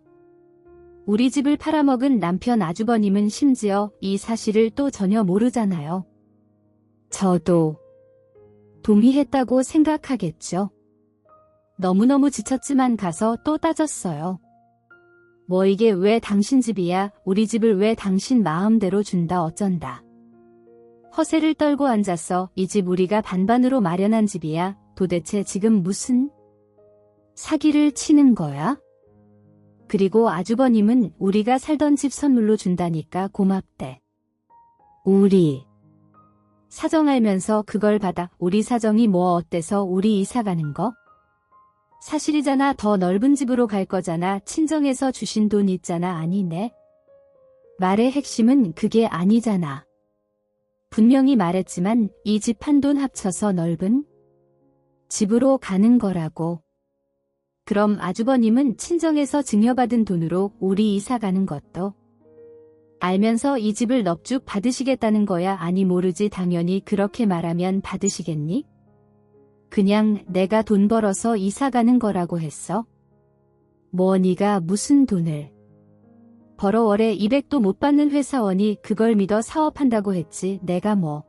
우리 집을 팔아먹은 남편 아주버님은 심지어 이 사실을 또 전혀 모르잖아요. 저도 동의했다고 생각하겠죠. 너무너무 지쳤지만 가서 또 따졌어요. 뭐 이게 왜 당신 집이야? 우리 집을 왜 당신 마음대로 준다 어쩐다. 허세를 떨고 앉았어. 이 집 우리가 반반으로 마련한 집이야. 도대체 지금 무슨 사기를 치는 거야? 그리고 아주버님은 우리가 살던 집 선물로 준다니까 고맙대. 우리 사정 알면서 그걸 받아. 우리 사정이 뭐 어때서 우리 이사 가는 거? 사실이잖아. 더 넓은 집으로 갈 거잖아. 친정에서 주신 돈 있잖아. 아니네. 말의 핵심은 그게 아니잖아. 분명히 말했지만 이 집 한 돈 합쳐서 넓은 집으로 가는 거라고. 그럼 아주버님은 친정에서 증여받은 돈으로 우리 이사 가는 것도 알면서 이 집을 넙죽 받으시겠다는 거야? 아니 모르지. 당연히 그렇게 말하면 받으시겠니? 그냥 내가 돈 벌어서 이사 가는 거라고 했어. 뭐 네가 무슨 돈을 벌어 월에 200도 못 받는 회사원이 그걸 믿어 사업한다고 했지. 내가 뭐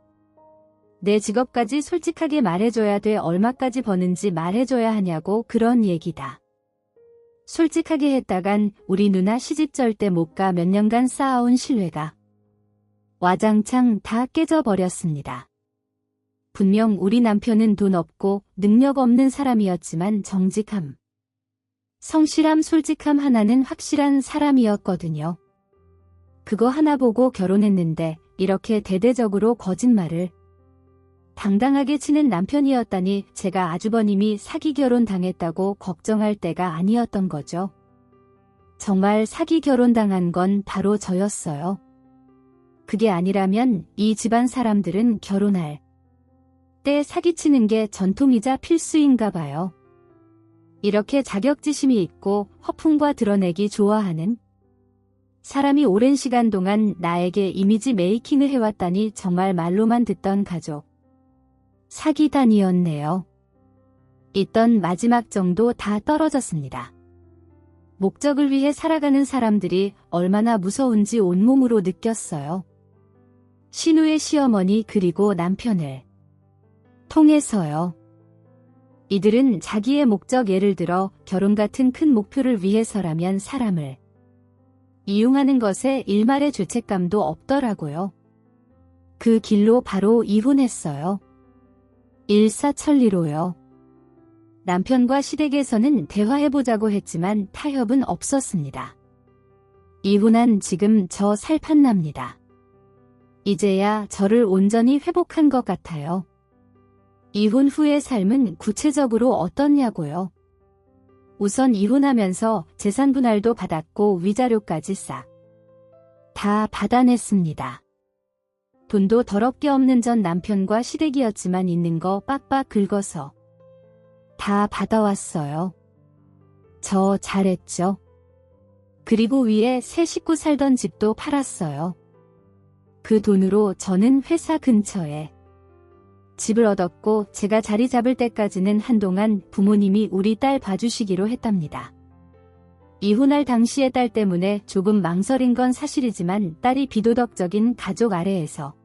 내 직업까지 솔직하게 말해줘야 돼. 얼마까지 버는지 말해줘야 하냐고. 그런 얘기다. 솔직하게 했다간 우리 누나 시집 절대 못 가. 몇 년간 쌓아온 신뢰가 와장창 다 깨져버렸습니다. 분명 우리 남편은 돈 없고 능력 없는 사람이었지만 정직함, 성실함, 솔직함 하나는 확실한 사람이었거든요. 그거 하나 보고 결혼했는데 이렇게 대대적으로 거짓말을 당당하게 치는 남편이었다니 제가 아주버님이 사기 결혼 당했다고 걱정할 때가 아니었던 거죠. 정말 사기 결혼 당한 건 바로 저였어요. 그게 아니라면 이 집안 사람들은 결혼할 때 사기치는 게 전통이자 필수인가 봐요. 이렇게 자격지심이 있고 허풍과 드러내기 좋아하는 사람이 오랜 시간 동안 나에게 이미지 메이킹을 해왔다니 정말 말로만 듣던 가족. 사기단이었네요. 있던 마지막 정도 다 떨어졌습니다. 목적을 위해 살아가는 사람들이 얼마나 무서운지 온몸으로 느꼈어요. 신우의 시어머니 그리고 남편을 통해서요. 이들은 자기의 목적, 예를 들어 결혼 같은 큰 목표를 위해서라면 사람을 이용하는 것에 일말의 죄책감도 없더라고요. 그 길로 바로 이혼했어요. 일사천리로요. 남편과 시댁에서는 대화해보자고 했지만 타협은 없었습니다. 이혼한 지금 저 살판납니다. 이제야 저를 온전히 회복한 것 같아요. 이혼 후의 삶은 구체적으로 어떻냐고요? 우선 이혼하면서 재산 분할도 받았고 위자료까지 싹 다 받아냈습니다. 돈도 더럽게 없는 전 남편과 시댁이었지만 있는 거 빡빡 긁어서 다 받아왔어요. 저 잘했죠? 그리고 위에 새 식구 살던 집도 팔았어요. 그 돈으로 저는 회사 근처에 집을 얻었고 제가 자리 잡을 때까지는 한동안 부모님이 우리 딸 봐주시기로 했답니다. 이혼할 당시의 딸 때문에 조금 망설인 건 사실이지만 딸이 비도덕적인 가족 아래에서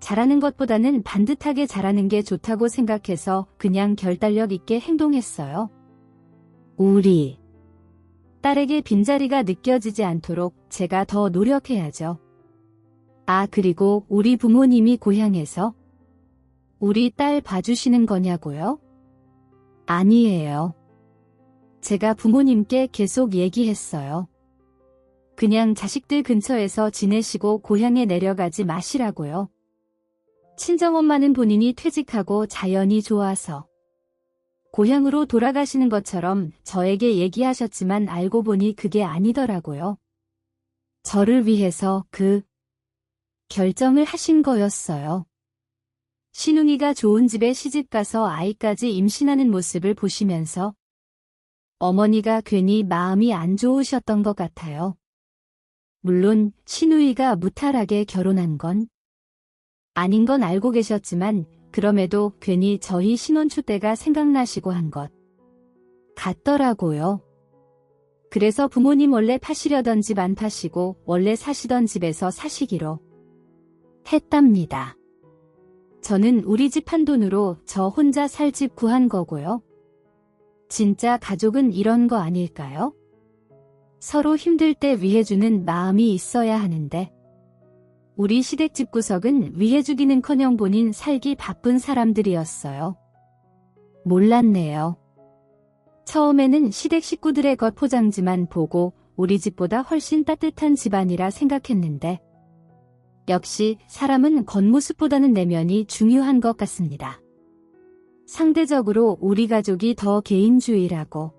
잘하는 것보다는 반듯하게 잘하는 게 좋다고 생각해서 그냥 결단력 있게 행동했어요. 우리 딸에게 빈자리가 느껴지지 않도록 제가 더 노력해야죠. 아, 그리고 우리 부모님이 고향에서 우리 딸 봐주시는 거냐고요? 아니에요. 제가 부모님께 계속 얘기했어요. 그냥 자식들 근처에서 지내시고 고향에 내려가지 마시라고요. 친정엄마는 본인이 퇴직하고 자연이 좋아서 고향으로 돌아가시는 것처럼 저에게 얘기하셨지만 알고 보니 그게 아니더라고요. 저를 위해서 그 결정을 하신 거였어요. 신웅이가 좋은 집에 시집가서 아이까지 임신하는 모습을 보시면서 어머니가 괜히 마음이 안 좋으셨던 것 같아요. 물론 신우이가 무탈하게 결혼한 건 아닌 건 알고 계셨지만 그럼에도 괜히 저희 신혼초 때가 생각나시고 한 것 같더라고요. 그래서 부모님 원래 파시려던 집 안 파시고 원래 사시던 집에서 사시기로 했답니다. 저는 우리 집 한 돈으로 저 혼자 살 집 구한 거고요. 진짜 가족은 이런 거 아닐까요? 서로 힘들 때 위해주는 마음이 있어야 하는데 우리 시댁 집구석은 위해주기는커녕 본인 살기 바쁜 사람들이었어요. 몰랐네요. 처음에는 시댁 식구들의 것 포장지만 보고 우리 집보다 훨씬 따뜻한 집안이라 생각했는데 역시 사람은 겉모습보다는 내면이 중요한 것 같습니다. 상대적으로 우리 가족이 더 개인주의라고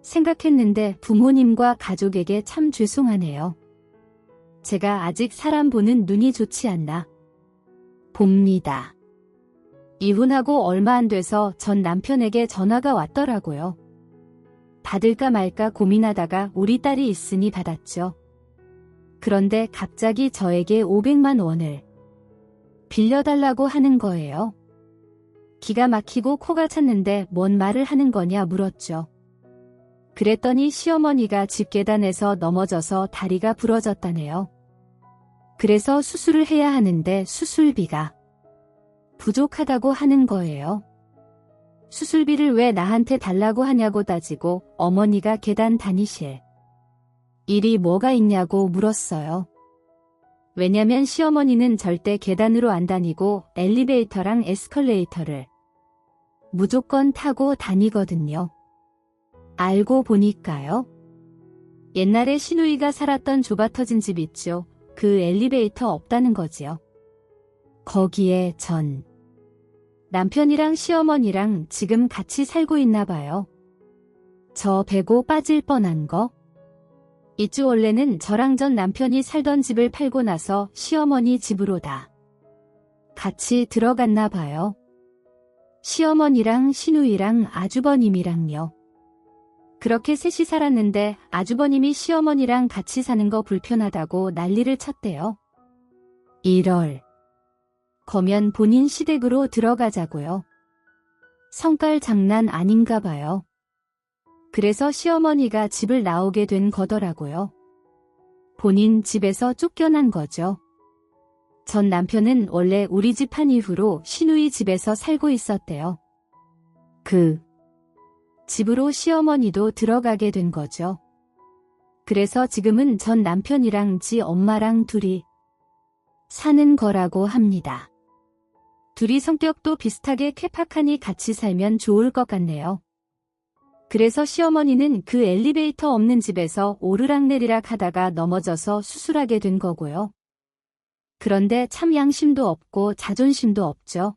생각했는데 부모님과 가족에게 참 죄송하네요. 제가 아직 사람 보는 눈이 좋지 않나 봅니다. 이혼하고 얼마 안 돼서 전 남편에게 전화가 왔더라고요. 받을까 말까 고민하다가 우리 딸이 있으니 받았죠. 그런데 갑자기 저에게 500만 원을 빌려달라고 하는 거예요. 기가 막히고 코가 찼는데 뭔 말을 하는 거냐 물었죠. 그랬더니 시어머니가 집 계단에서 넘어져서 다리가 부러졌다네요. 그래서 수술을 해야 하는데 수술비가 부족하다고 하는 거예요. 수술비를 왜 나한테 달라고 하냐고 따지고 어머니가 계단 다니실 일이 뭐가 있냐고 물었어요. 왜냐면 시어머니는 절대 계단으로 안 다니고 엘리베이터랑 에스컬레이터를 무조건 타고 다니거든요. 알고 보니까요. 옛날에 신우이가 살았던 좁아터진 집 있죠. 그 엘리베이터 없다는 거지요. 거기에 전 남편이랑 시어머니랑 지금 같이 살고 있나 봐요. 저 배고 빠질 뻔한 거. 이주 원래는 저랑 전 남편이 살던 집을 팔고 나서 시어머니 집으로 다 같이 들어갔나 봐요. 시어머니랑 신우이랑 아주버님이랑요. 그렇게 셋이 살았는데 아주버님이 시어머니랑 같이 사는 거 불편하다고 난리를 쳤대요. 1월. 거면 본인 시댁으로 들어가자고요. 성깔 장난 아닌가 봐요. 그래서 시어머니가 집을 나오게 된 거더라고요. 본인 집에서 쫓겨난 거죠. 전 남편은 원래 우리 집 한 이후로 시누이 집에서 살고 있었대요. 그 집으로 시어머니도 들어가게 된 거죠. 그래서 지금은 전 남편이랑 지 엄마랑 둘이 사는 거라고 합니다. 둘이 성격도 비슷하게 쾌팍하니 같이 살면 좋을 것 같네요. 그래서 시어머니는 그 엘리베이터 없는 집에서 오르락내리락 하다가 넘어져서 수술하게 된 거고요. 그런데 참 양심도 없고 자존심도 없죠.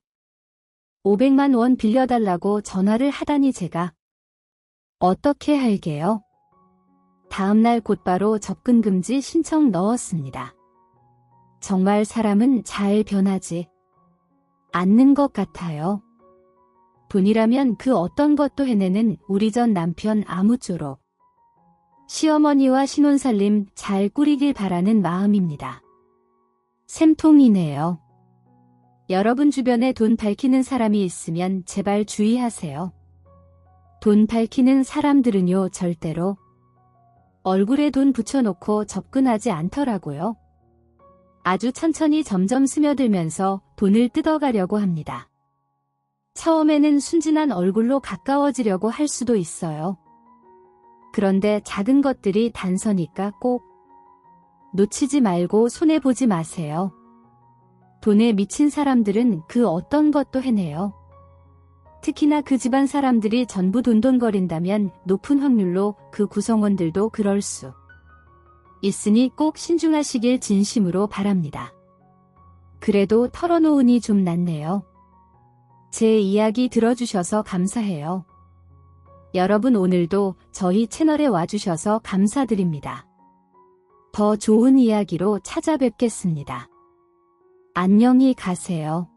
500만 원 빌려달라고 전화를 하다니 제가 어떻게 할게요? 다음날 곧바로 접근금지 신청 넣었습니다. 정말 사람은 잘 변하지 않는 것 같아요. 돈이라면 그 어떤 것도 해내는 우리 전 남편 아무쪼록 시어머니와 신혼살림 잘 꾸리길 바라는 마음입니다. 샘통이네요. 여러분 주변에 돈 밝히는 사람이 있으면 제발 주의하세요. 돈 밝히는 사람들은요 절대로 얼굴에 돈 붙여놓고 접근하지 않더라고요. 아주 천천히 점점 스며들면서 돈을 뜯어가려고 합니다. 처음에는 순진한 얼굴로 가까워지려고 할 수도 있어요. 그런데 작은 것들이 단서니까 꼭 놓치지 말고 손해보지 마세요. 돈에 미친 사람들은 그 어떤 것도 해내요. 특히나 그 집안 사람들이 전부 돈돈거린다면 높은 확률로 그 구성원들도 그럴 수 있으니 꼭 신중하시길 진심으로 바랍니다. 그래도 털어놓으니 좀 낫네요. 제 이야기 들어주셔서 감사해요. 여러분 오늘도 저희 채널에 와주셔서 감사드립니다. 더 좋은 이야기로 찾아뵙겠습니다. 안녕히 가세요.